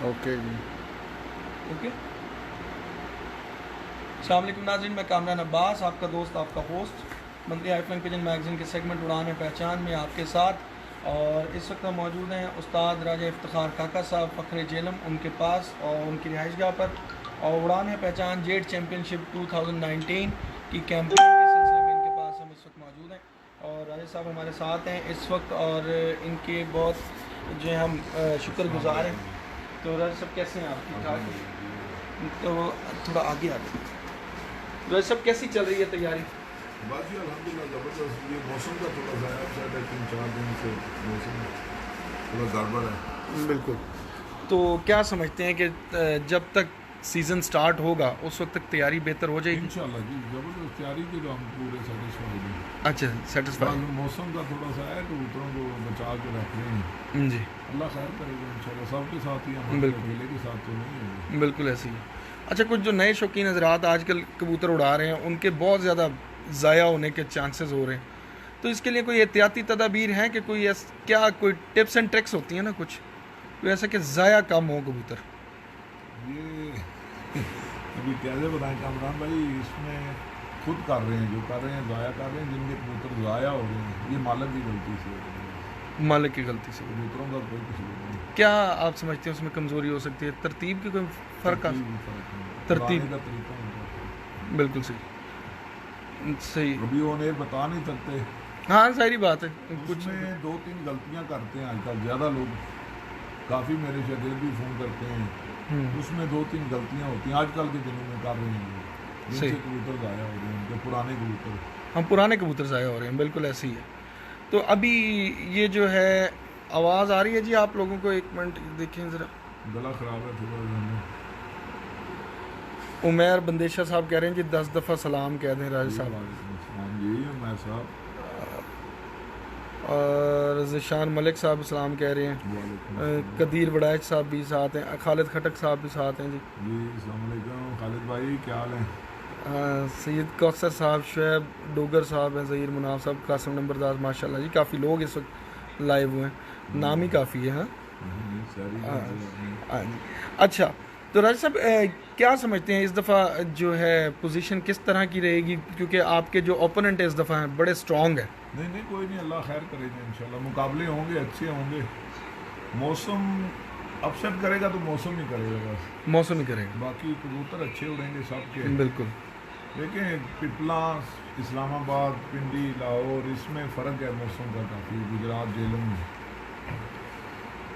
Okay जी। Okay. अस्सलाम वालेकुम नाज़रीन, मैं कामरान अब्बास, आपका दोस्त, आपका होस्ट, मंथली आईफ्लाइंग पिजन मैगज़ीन के सेगमेंट उड़ान है पहचान में आपके साथ। और इस वक्त हम मौजूद हैं उस्ताद राजा इफ्तिखार काका साहब फ़ख्र जेलम उनके पास और उनकी रिहाइशगाह पर। और उड़ान है पहचान जेट चैम्पियनशिप 2019 की कैंपेन के सिलसिले में इनके पास हम इस वक्त मौजूद हैं और राजा साहब हमारे साथ हैं इस वक्त। और इनके बहुत जो है हम शुक्रगुजार हैं। तो राजा साहब कैसे हैं आप? ठीक ठाक हैं? तो थोड़ा आगे आ जाए। राजा साहब कैसी चल रही है तैयारी? बस जी अल्हम्दुलिल्लाह ज़बरदस्त। ये मौसम का थोड़ा सा अपसेट है, 3-4 दिन से मौसम थोड़ा गड़बड़ है। बिल्कुल। तो क्या समझते हैं कि जब तक सीज़न स्टार्ट होगा उस वक्त तक तैयारी बेहतर हो जाएगी? इंशाल्लाह जी ज़बरदस्त तैयारी के तो हम पूरे सेटिस्फाइड हैं। अच्छा, सेटिस्फाइड। मौसम का थोड़ा सा है, कबूतरों को बचा के रख रहे हैं। जी, अल्लाह खैर करेगा इंशाल्लाह, सबके साथ ही, हम बिल्कुल। अकेले के साथ तो नहीं होंगे। बिल्कुल ऐसे ही। अच्छा, कुछ जो नए शौकीन हजरात आजकल कबूतर उड़ा रहे हैं उनके बहुत ज़्यादा ज़ाया होने के चांसेस हो रहे हैं, तो इसके लिए कोई एहतियाती तदाबीर हैं कि क्या कोई टिप्स एंड ट्रिक्स होती हैं ना कुछ, कोई ऐसा कि ज़ाया कम हो कबूतर? ये अभी कैसे बताएं कामरान भाई, इसमें खुद कर रहे हैं, जो कर रहे हैं ज़ाया कर रहे हैं, जिनके कबूतर ज़ाया हो रहे हैं ये मालिक की गलती से हो रहे हैं। मालिक की गलती से। कबूतरों का कोई कसूर नहीं। क्या आप समझते हैं उसमें कमज़ोरी हो सकती है? तरतीब की कोई फ़र्क आ? तरतीब। का तरीका होता है। बिल्कुल सही, सही। अभी उन्हें बता नहीं सकते। हाँ, सारी बात है। कुछ उसमें 2-3 गलतियां करते हैं आजकल ज़्यादा लोग, काफ़ी मेरे शागिर्द भी फ़ोन करते हैं, उसमें 2-3 गलतियां होती हैं आजकल के दिनों में कर रहे हैं लोग, जिनसे सही। कबूतर ज़ाया हो रहे हैं, उनके पुराने कबूतर। हम पुराने कबूतर ज़ाया हो रहे हैं, बिल्कुल ऐसे ही है। तो अभी ये जो है आवाज़ आ रही है जी आप लोगों को? एक मिनट देखें ज़रा। गला ख़राब है थोड़ा सा। उमैर बंदेशा साहब कह रहे हैं जी 10 दफ़ा सलाम कह दें राजा साहब। यही है मैं साहब। और ज़िशान मलिक साहब सलाम कह रहे हैं। कदीर बड़ाइच साहब भी साथ हैं, खालिद खटक साहब भी साथ हैं जी। जी अस्सलाम वालेकुम खालिद भाई, क्या हाल है? सैयद कौसर साहब, शुएब डोगर साहब हैं, ज़हीर मुनाफ साहब, कासिम नंबरदार, माशाल्लाह जी काफ़ी लोग इस वक्त लाइव हुए हैं, नाम ही काफ़ी है। हाँ, हाँ जी। अच्छा, तो राजा साहब क्या समझते हैं इस दफ़ा जो है पोजीशन किस तरह की रहेगी, क्योंकि आपके जो ओपोनेंट है इस दफ़ा हैं बड़े स्ट्रॉन्ग हैं? नहीं कोई नहीं, अल्लाह खैर करेगा इंशाल्लाह, मुकाबले होंगे, अच्छे होंगे। मौसम अपसेट करेगा तो मौसम ही करेगा बस, मौसम ही करेगा। बाकी कबूतर अच्छे उड़ेंगे सबके। बिल्कुल। देखें पिपला, इस्लामाबाद, पिंडी, लाहौर, इसमें फ़र्क है मौसम का काफ़ी। गुजरात, जेलम में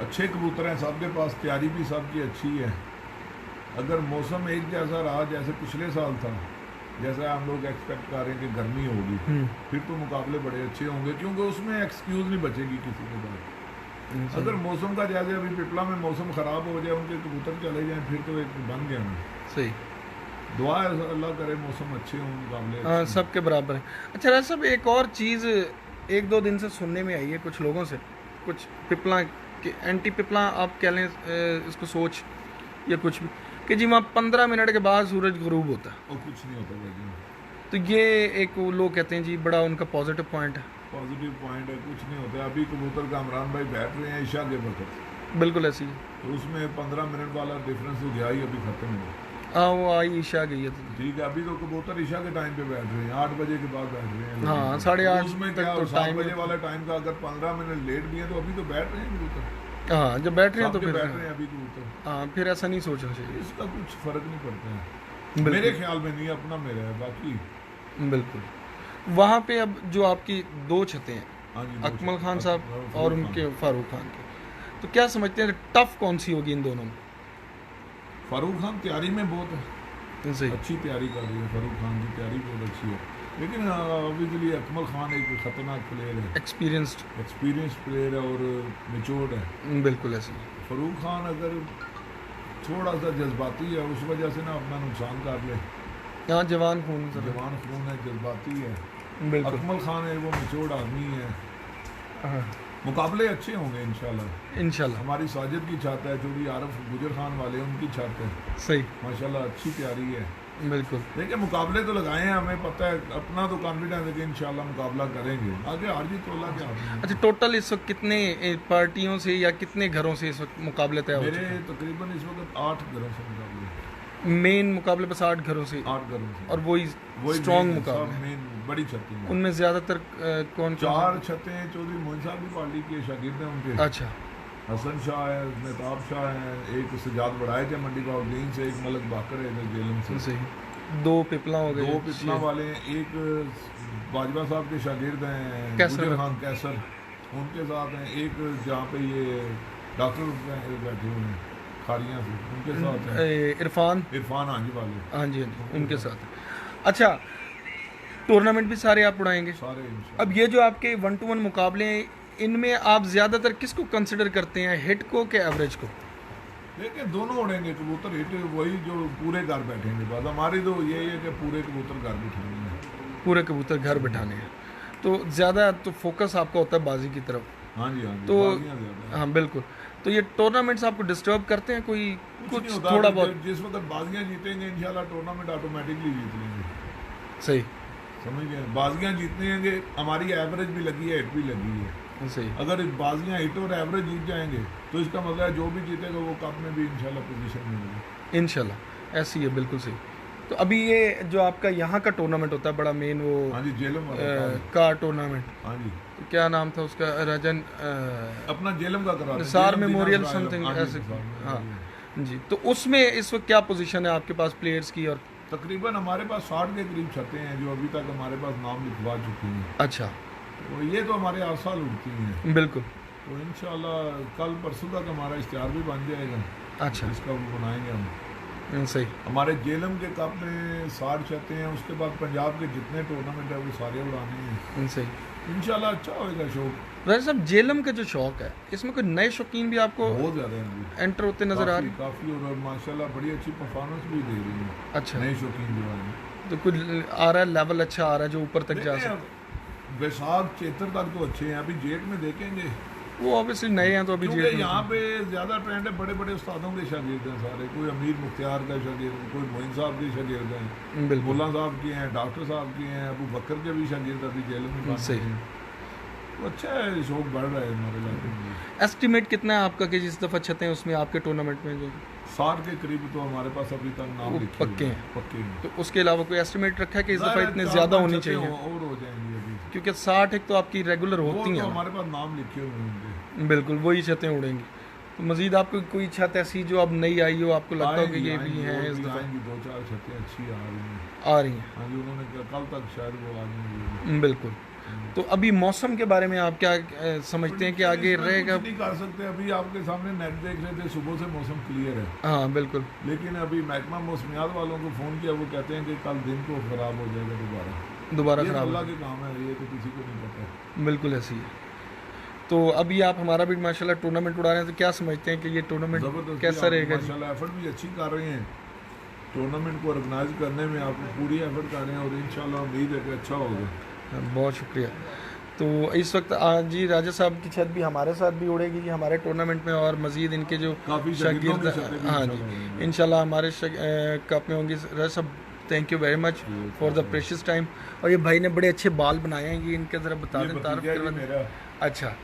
अच्छे कबूतर हैं, सबके पास तैयारी भी सबकी अच्छी है। अगर मौसम एक जैसा रहा जैसे पिछले साल था, जैसा हम लोग एक्सपेक्ट कर रहे हैं कि गर्मी होगी, फिर तो मुकाबले बड़े अच्छे होंगे, क्योंकि उसमें एक्सक्यूज़ नहीं बचेगी किसी के पास। अगर मौसम का जैसे अभी पिपला में मौसम ख़राब हो जाए, उनके कबूतर चले जाएं, फिर तो एक बन गया ना। सही। दुआ है अल्लाह करे मौसम अच्छे हों, मुकाबले हाँ, अच्छे। सबके बराबर है। अच्छा राजा साहब, एक और चीज़ 1-2 दिन से सुनने में आई है कुछ लोगों से, कुछ पिपला के एंटी पिपला आप कह लें इसको सोच या कुछ भी, कि जी वहाँ 15 मिनट के बाद सूरज गुरूब होता है। और कुछ नहीं होता भाई, तो ये एक वो लोग कहते हैं जी बड़ा उनका पॉजिटिव पॉइंट है। पॉजिटिव पॉइंट है, कुछ नहीं होता। अभी कबूतर का इमरान भाई बैठ रहे हैं ईशा के वक्त, बिल्कुल ऐसी है। तो उसमें 15 मिनट वाला डिफरेंस तो गया ही, अभी खत्म हो। हाँ, वो आई ईशा गई है तो ठीक है, अभी तो कबूतर ईशा के टाइम पे बैठ रहे हैं, 8 बजे के बाद बैठ रहे हैं। हाँ, 8:30 उसमें तक क्या तो 7 टाइम बजे वाला टाइम का अगर 15 मिनट लेट भी है तो अभी तो बैठ रहे हैं कबूतर। हाँ, जब बैठ रहे हैं तो सबके फिर बैठ रहे हैं अभी कबूतर। हाँ, फिर ऐसा नहीं सोचना चाहिए। इसका कुछ फर्क नहीं पड़ता है बिल्कुल। मेरे ख्याल में, नहीं अपना मेरा है बाकी। बिल्कुल। वहाँ पे अब जो आपकी 2 छतें हैं, हाँ जी, अकमल खान साहब फारूक और खान। उनके फारूक खान के, तो क्या समझते हैं टफ कौन सी होगी इन दोनों में? फारूक खान तैयारी में बहुत सही। अच्छी तैयारी कर रही है, फारूक खान की तैयारी बहुत अच्छी है, लेकिन ऑब्वियसली अकमल खान एक खतरनाक प्लेयर है, एक्सपीरियंस प्लेयर है और मेच्योर्ड है। बिल्कुल ऐसे ही। फारूक खान अगर थोड़ा सा जज्बाती है, उस वजह से ना अपना नुकसान कर ले। यहाँ जवान खून सर। जवान खून है, जज्बाती है। बिल्कुल। अकमल खान है वो मेच्योर्ड आदमी है। हाँ, मुकाबले अच्छे होंगे इंशाल्लाह। इंशाल्लाह। हमारी साजिद की छत है, जो भी आरफ गुजर खान वाले हैं उनकी छत है, सही। माशाल्लाह अच्छी तैयारी है। बिल्कुल। देखिए मुकाबले तो लगाए हैं, हमें पता है, अपना तो कॉन्फिडेंस है कि इंशाल्लाह मुकाबला करेंगे, आगे हार जीत तोला क्या आपने। अच्छा, टोटल इस वक्त कितने पार्टियों से या कितने घरों से इस वक्त मुकाबले तय हो मेरे चुके हैं? तकरीबन इस वक्त 8 घरों से मुकाबले, मेन मुकाबले बस 8 घरों से, 8 घरों से, और वही वही स्ट्रॉन्ग main, मुकाबले सब हैं। मेन बड़ी छतें हैं। उनमें ज़्यादातर कौन 4 छतें चौधरी मोइन साहब की पार्टी के शागिर्द हैं उनके, अच्छा, हसन शाह है, मेहताब शाह है, एक सजाद बड़ाए थे मंडी बाउद्दीन से, एक मलक बाकर है इधर जेलम से, सही। 2 पिपला हो गए, 2 पिपला वाले हैं, एक बाजवा साहब के शागिर्द हैं कैसर। गुजर खान कैसर, उनके साथ हैं, एक जहाँ पे ये डॉक्टर बैठे हुए हैं खारियाँ से, उनके साथ हैं इरफान, इरफान हांजी वाले, हाँ जी हाँ जी, उनके साथ। अच्छा, टूर्नामेंट भी सारे आप उड़ाएंगे? सारे इंशाल्लाह। अब ये जो आपके 1 to 1 मुकाबले हैं, इनमें आप ज़्यादातर किसको कंसिडर करते हैं, हिट को कि एवरेज को? देखिए दोनों उड़ेंगे कबूतर, हिट वही जो पूरे घर बैठेंगे, बस हमारी तो यही है कि पूरे कबूतर घर बिठाने हैं। पूरे कबूतर घर बिठाने हैं, तो ज़्यादा तो फोकस आपका होता है बाजी की तरफ। हाँ जी हाँ जी, तो बाजियां ज़्यादा हैं। हाँ बिल्कुल। तो ये टूर्नामेंट्स आपको डिस्टर्ब करते हैं कोई, कुछ कुछ नहीं होता, थोड़ा तो बहुत? जिस वक्त बाजियां जीतेंगे इंशाल्लाह टूर्नामेंट ऑटोमेटिकली जीत लेंगे, सही समझ गए। बाजियां जीतेंगे, हमारी एवरेज भी लगी है, हिट भी लगी है। सही। अगर बाजियां हिट और एवरेज जीत जाएंगे तो इसका मतलब है जो भी जीतेगा वो कप में भी इंशाल्लाह पोजीशन मिलेगी। इंशाल्लाह ऐसी है, बिल्कुल सही। तो अभी ये जो आपका यहाँ का टूर्नामेंट होता है बड़ा मेन, वो हाँ जी जेलम वाला का टूर्नामेंट, हाँ जी तो क्या नाम था उसका, रजन अपना जेलम का करा निसार मेमोरियल समथिंग ऐसे, हाँ जी। तो उसमें इस वक्त क्या पोजीशन है आपके पास प्लेयर्स की? और तकरीबन हमारे पास 60 के करीब छतें हैं जो अभी तक हमारे पास नाम लिखवा चुकी हैं। अच्छा, तो ये तो हमारे 8 साल उड़ती हैं, बिल्कुल। तो इंशाल्लाह कल परसों तक हमारा इश्तिहार भी बन जाएगा, अच्छा, इसका वो बनाएंगे हम। सही। हमारे जेलम के कप में 60 छतें हैं, उसके बाद पंजाब के जितने टूर्नामेंट है वो सारे उड़ाने हैं सही। इंशाल्लाह। अच्छा होएगा शो, राजा साहब, जेलम का जो शौक है, इसमें कोई नए शौकीन भी आपको बहुत ज़्यादा है अभी, एंटर होते नजर आ रहे हैं? काफ़ी और माशाल्लाह बड़ी अच्छी परफॉर्मेंस भी दे रही है अच्छा, नए शौकीन जो हैं। तो कुछ आ रहा है, लेवल अच्छा आ रहा है जो ऊपर तक जा देखें, सकता अब वैशाख चैत्र तक तो अच्छे हैं, अभी जेठ में देखेंगे, है? वो ऑब्वियसली नए हैं तो अभी क्योंकि जेल में यहाँ पे ज़्यादा ट्रेंड है, बड़े बड़े उस्तादों के शागिर्द हैं सारे, कोई अमीर मुख्तियार का शागिर्द, कोई मोइन साहब के शागिर्द हैं, बिल्कुल मुल्ला साहब के हैं, डॉक्टर साहब के हैं, अबू बकर के भी शागिर्द अभी जेल में बन सही। रहे हैं। तो अच्छा है, शौक बढ़ रहा है हमारे इलाके में। एस्टिमेट कितना है आपका कि जिस दफ़ा छतें उसमें आपके टूर्नामेंट में जो 60 के करीब तो हमारे पास अभी तक नाम वो लिखे पक्के हुए हैं। पक्के हैं। तो उसके अलावा कोई एस्टिमेट रखा है कि इस दफ़ा ज़ाहिर है इतने 4-5 ज़्यादा होनी छतें चाहिए? और हो जाएंगी अभी, क्योंकि 60 एक तो आपकी रेगुलर वो होती तो हैं। हमारे पास नाम लिखे हुए होंगे। बिल्कुल, वही छतें उड़ेंगी। तो मजीद आपको कोई छत ऐसी जो अब नई आई हो, आपको लगता हो कि ये भी है इस दफ़ा? 2-4 छतें अच्छी आ रही हैं। आ रही हैं, हाँ जी, उन्होंने कहा कल तक शायद वो आ जाएंगी। बिल्कुल। तो अभी मौसम के बारे में आप क्या समझते हैं कि आगे इसमें रहेगा? कुछ नहीं कर सकते, अभी आपके सामने नेट देख रहे थे, सुबह से मौसम क्लियर है, हाँ बिल्कुल, लेकिन अभी महकमा मौसमियात वालों को फ़ोन किया, वो कहते हैं कि कल दिन को ख़राब हो जाएगा दोबारा ये ख़राब अल्लाह हो, के काम है, ये तो किसी को नहीं पता। बिल्कुल ऐसी है। तो अभी आप हमारा भी माशाल्लाह टूर्नामेंट उड़ा रहे हैं, तो क्या समझते हैं कि ये टूर्नामेंट ज़बरदस्त कैसा रहेगा जी? माशाल्लाह एफर्ट भी अच्छी कर रहे हैं, टूर्नामेंट को ऑर्गेनाइज करने में आप पूरी एफर्ट कर रहे हैं, और इंशाल्लाह उम्मीद है कि अच्छा होगा। हाँ, बहुत शुक्रिया। तो इस वक्त आज जी राजा साहब की छत भी हमारे साथ भी उड़ेगी जी हमारे टूर्नामेंट में, और मज़ीद इनके जो काफ़ी शागिर्दों शागिर्द, की छतें भी हाँ इंशाल्लाह जी होंगी। इंशाल्लाह हमारे कप में होंगी। राजा साहब, thank you very much for the precious time. और ये भाई ने बड़े अच्छे बाल बनाए हैं, ये इनके ज़रा बता ये दें, भतीजा तारीफ है करवा जी दें। मेरा, अच्छा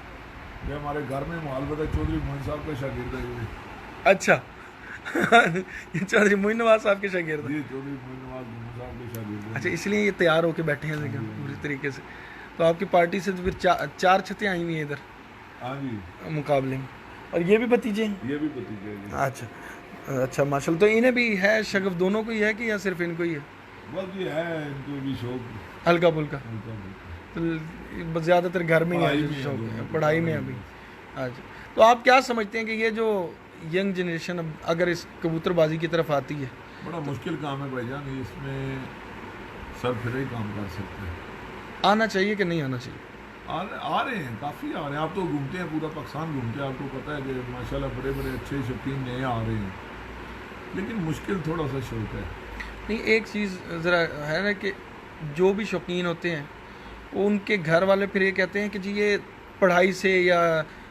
ये हमारे घर में मालबदा चौधरी मोहन साहब का शागिर्द है ये। अच्छा ये चौधरी मोइन नवाज साहब के शागिर्द हैं। जी चौधरी मोहन नवाज मोहन साहब के शागिर्द हैं। अच्छा, इसलिए ये तैयार होके बैठे हैं देखिए पूरी तरीके से। तो आपकी पार्टी से तो फिर 4 छतें आई हुई हैं इधर हाँ जी, मुकाबले में, और ये भी भतीजे हैं? ये भी भतीजा है जी। अच्छा अच्छा, माशाल्लाह। तो इन्हें भी है शगफ, दोनों को ही है कि या सिर्फ इनको ही है? बस ये है, इनको भी शौक हल्का फुल्का, हल्का फुल्का। तो ज़्यादातर घर में ही पढ़ाई है में है, शौक दोनों है, को पढ़ाई में अभी। अच्छा, तो आप क्या समझते हैं कि ये जो यंग जनरेशन अब अगर इस कबूतरबाजी की तरफ आती है? बड़ा मुश्किल काम है भाईजान, इसमें सर फिर ही काम कर सकते हैं। आना चाहिए कि नहीं आना चाहिए? आ रहे हैं, काफ़ी आ रहे हैं। आप तो घूमते हैं, पूरा पाकिस्तान घूमते हैं, आपको पता है कि माशाल्लाह बड़े बड़े अच्छे शौकीन नए आ रहे हैं, लेकिन मुश्किल थोड़ा सा शौक है। नहीं, एक चीज़ ज़रा है ना कि जो भी शौकीन होते हैं वो उनके घर वाले फिर ये कहते हैं कि जी ये पढ़ाई से या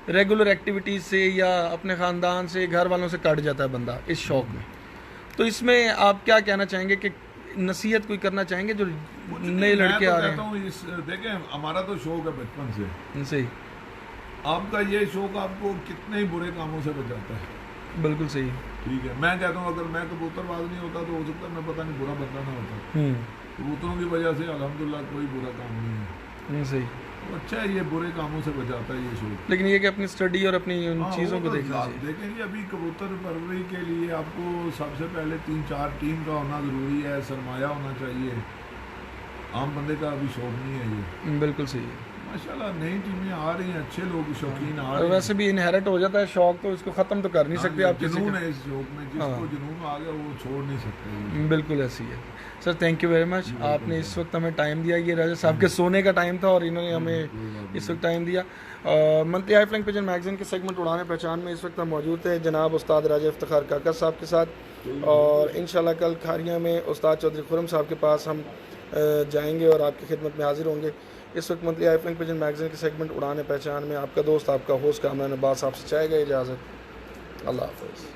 रेगुलर एक्टिविटीज़ से या अपने ख़ानदान से, घर वालों से कट जाता है बंदा इस शौक़ में। तो इसमें आप क्या कहना चाहेंगे कि नसीहत कोई करना चाहेंगे जो कुछ नए नहीं, लड़के मैं आ तो रहे कहता हूँ इस देखें हमारा तो शौक है बचपन से, हैं? सही, आपका ये शौक आपको कितने ही बुरे कामों से बचाता है। बिल्कुल सही। ठीक है, मैं कहता हूँ अगर मैं कबूतरबाज नहीं होता तो हो सकता है मैं पता नहीं बुरा बंदा ना होता। कबूतरों की वजह से अल्हम्दुलिल्लाह कोई बुरा काम नहीं है। सही। तो अच्छा है, ये बुरे कामों से बचाता है ये शौक। लेकिन ये कि अपनी स्टडी और अपनी उन हाँ, चीज़ों वो को तो देखना चाहिए। देखें जी, अभी कबूतर परवरी के लिए आपको सबसे पहले 3-4 टीम का होना ज़रूरी है, सरमाया होना चाहिए। आम बंदे का अभी शौक नहीं है ये। बिल्कुल सही है। माशाल्लाह नई टीमें आ रही हैं, अच्छे लोग शौकीन आ और रहे हैं। वैसे भी इनहेरिट हो जाता है शौक, तो इसको ख़त्म तो कर नहीं हाँ, सकते आप किसी जुनून का। है इस शौक में, जिसको जुनून आ गया वो छोड़ नहीं सकते। बिल्कुल ऐसी है। Sir thank you very much, आपने इस वक्त हमें टाइम दिया। ये राजा साहब के सोने का टाइम था और इन्होंने हमें इस वक्त टाइम दिया। मंथली आई फ्लाइंग पिजन मैगजीन के सेगमेंट उड़ाने पहचान में इस वक्त हम मौजूद थे जनाब उस्ताद राजा इफ्तिखार काका साहब के साथ, और इंशाल्लाह कल खारिया में उस्ताद चौधरी खुरम साहब के पास हम जाएंगे और आपकी खिदमत में हाजिर होंगे। इस वक्त मंथली आई फ्लाइंग पिजन मैगजीन के सेगमेंट उड़ाने पहचान में आपका दोस्त आपका होस्ट कामरान अब्बास आपसे चाहेगा इजाज़त। अल्लाह हाफ़िज़।